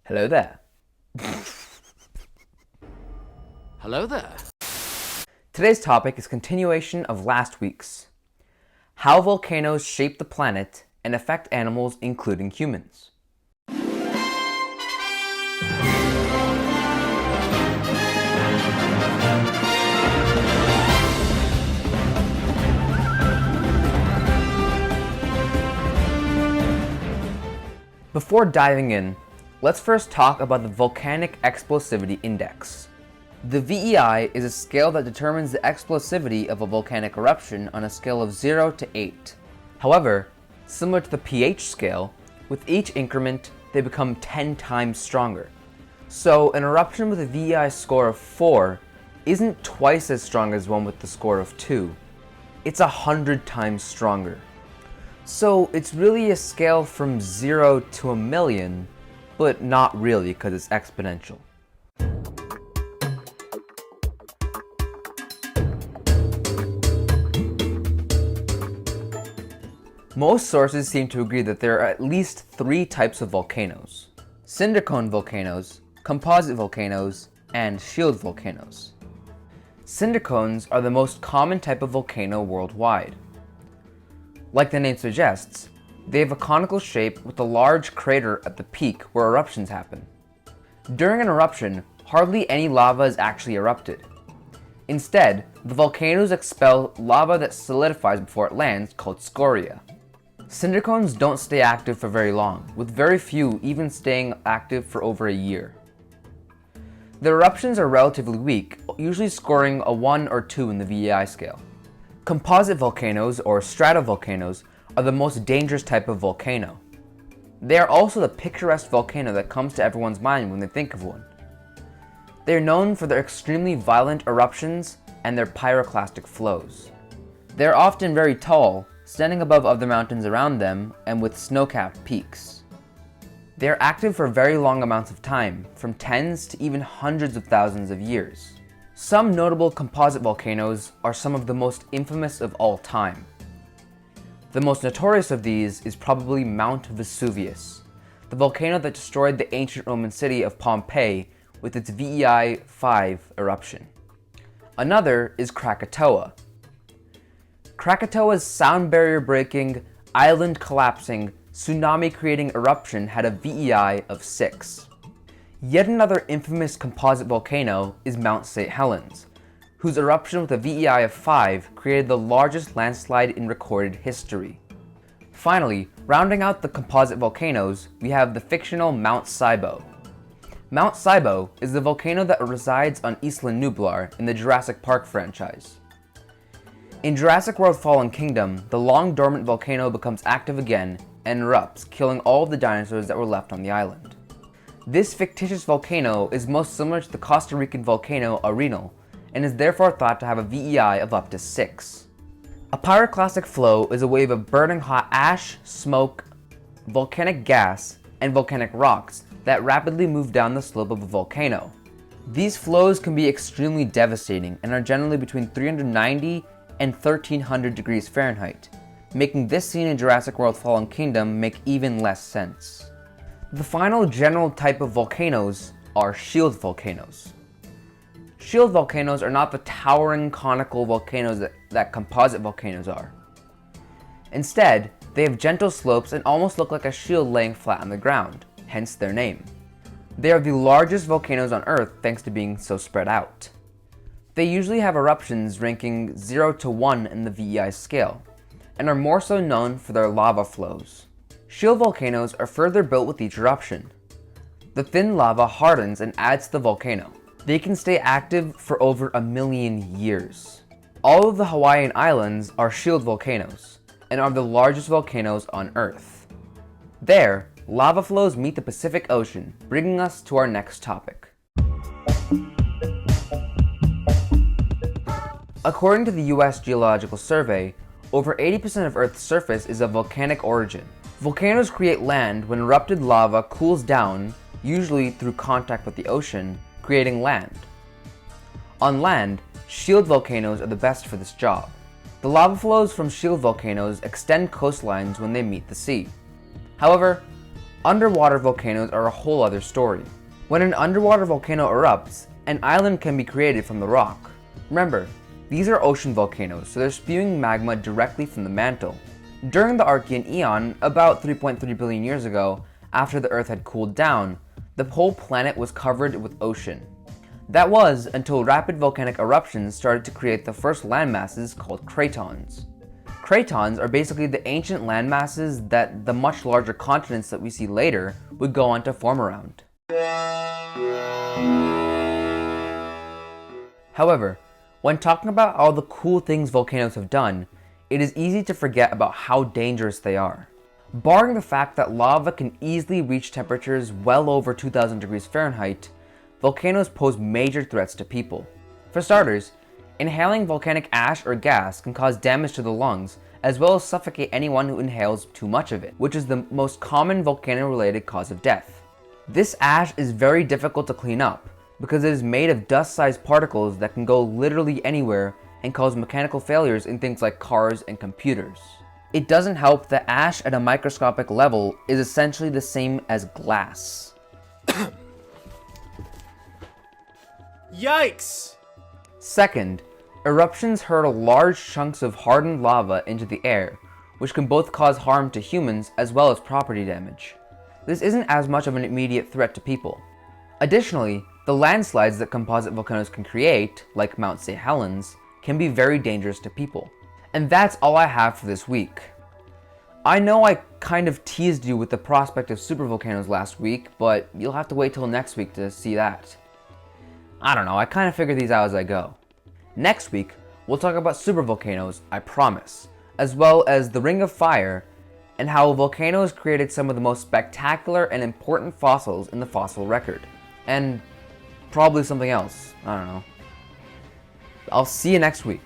Hello there. Hello there. Today's topic is continuation of last week's. How volcanoes shape the planet and affect animals, including humans. Before diving in, let's first talk about the Volcanic Explosivity Index. The VEI is a scale that determines the explosivity of a volcanic eruption on a scale of 0 to 8. However, similar to the pH scale, with each increment they become 10 times stronger. So an eruption with a VEI score of 4 isn't twice as strong as one with the score of 2. It's 100 times stronger. So it's really a scale from 0 to a million, but not really because it's exponential. Most sources seem to agree that there are at least 3 types of volcanoes: cinder cone volcanoes, composite volcanoes, and shield volcanoes. Cinder cones are the most common type of volcano worldwide. Like the name suggests, they have a conical shape with a large crater at the peak where eruptions happen. During an eruption, hardly any lava is actually erupted. Instead, the volcanoes expel lava that solidifies before it lands, called scoria. Cinder cones don't stay active for very long, with very few even staying active for over a year. The eruptions are relatively weak, usually scoring a 1 or 2 in the VEI scale. Composite volcanoes, or stratovolcanoes, are the most dangerous type of volcano. They are also the picturesque volcano that comes to everyone's mind when they think of one. They are known for their extremely violent eruptions and their pyroclastic flows. They are often very tall, standing above other mountains around them and with snow-capped peaks. They are active for very long amounts of time, from tens to even hundreds of thousands of years. Some notable composite volcanoes are some of the most infamous of all time. The most notorious of these is probably Mount Vesuvius, the volcano that destroyed the ancient Roman city of Pompeii with its VEI 5 eruption. Another is Krakatoa. Krakatoa's sound barrier breaking, island collapsing, tsunami creating eruption had a VEI of 6. Yet another infamous composite volcano is Mount St. Helens, whose eruption with a VEI of 5 created the largest landslide in recorded history. Finally, rounding out the composite volcanoes, we have the fictional Mount Sibo. Mount Sibo is the volcano that resides on Isla Nublar in the Jurassic Park franchise. In Jurassic World Fallen Kingdom, the long dormant volcano becomes active again and erupts, killing all of the dinosaurs that were left on the island. This fictitious volcano is most similar to the Costa Rican volcano Arenal, and is therefore thought to have a VEI of up to 6. A pyroclastic flow is a wave of burning hot ash, smoke, volcanic gas, and volcanic rocks that rapidly move down the slope of a volcano. These flows can be extremely devastating and are generally between 390 and 1300 degrees Fahrenheit, making this scene in Jurassic World Fallen Kingdom make even less sense. The final general type of volcanoes are shield volcanoes. Shield volcanoes are not the towering conical volcanoes that composite volcanoes are. Instead, they have gentle slopes and almost look like a shield laying flat on the ground, hence their name. They are the largest volcanoes on Earth thanks to being so spread out. They usually have eruptions ranking 0 to 1 in the VEI scale, and are more so known for their lava flows. Shield volcanoes are further built with each eruption. The thin lava hardens and adds to the volcano. They can stay active for over 1 million years. All of the Hawaiian Islands are shield volcanoes, and are the largest volcanoes on Earth. There, lava flows meet the Pacific Ocean, bringing us to our next topic. According to the US Geological Survey, over 80% of Earth's surface is of volcanic origin. Volcanoes create land when erupted lava cools down, usually through contact with the ocean, creating land. On land, shield volcanoes are the best for this job. The lava flows from shield volcanoes extend coastlines when they meet the sea. However, Underwater volcanoes are a whole other story. When an underwater volcano erupts, an island can be created from the rock. Remember, these are ocean volcanoes, so they're spewing magma directly from the mantle. During the Archean Eon, about 3.3 billion years ago, after the Earth had cooled down, the whole planet was covered with ocean. That was until rapid volcanic eruptions started to create the first landmasses called cratons. Cratons are basically the ancient landmasses that the much larger continents that we see later would go on to form around. However, when talking about all the cool things volcanoes have done, it is easy to forget about how dangerous they are. Barring the fact that lava can easily reach temperatures well over 2000 degrees Fahrenheit, volcanoes pose major threats to people. For starters, inhaling volcanic ash or gas can cause damage to the lungs, as well as suffocate anyone who inhales too much of it, which is the most common volcano-related cause of death. This ash is very difficult to clean up, because it is made of dust-sized particles that can go literally anywhere and cause mechanical failures in things like cars and computers. It doesn't help that ash at a microscopic level is essentially the same as glass. Yikes! Second, eruptions hurl large chunks of hardened lava into the air, which can both cause harm to humans as well as property damage. This isn't as much of an immediate threat to people. Additionally, the landslides that composite volcanoes can create, like Mount St. Helens, can be very dangerous to people. And that's all I have for this week. I know I kind of teased you with the prospect of supervolcanoes last week, but you'll have to wait till next week to see that. I don't know, I kind of figure these out as I go. Next week, we'll talk about supervolcanoes, I promise, as well as the Ring of Fire, and how volcanoes created some of the most spectacular and important fossils in the fossil record. And probably something else, I don't know. I'll see you next week.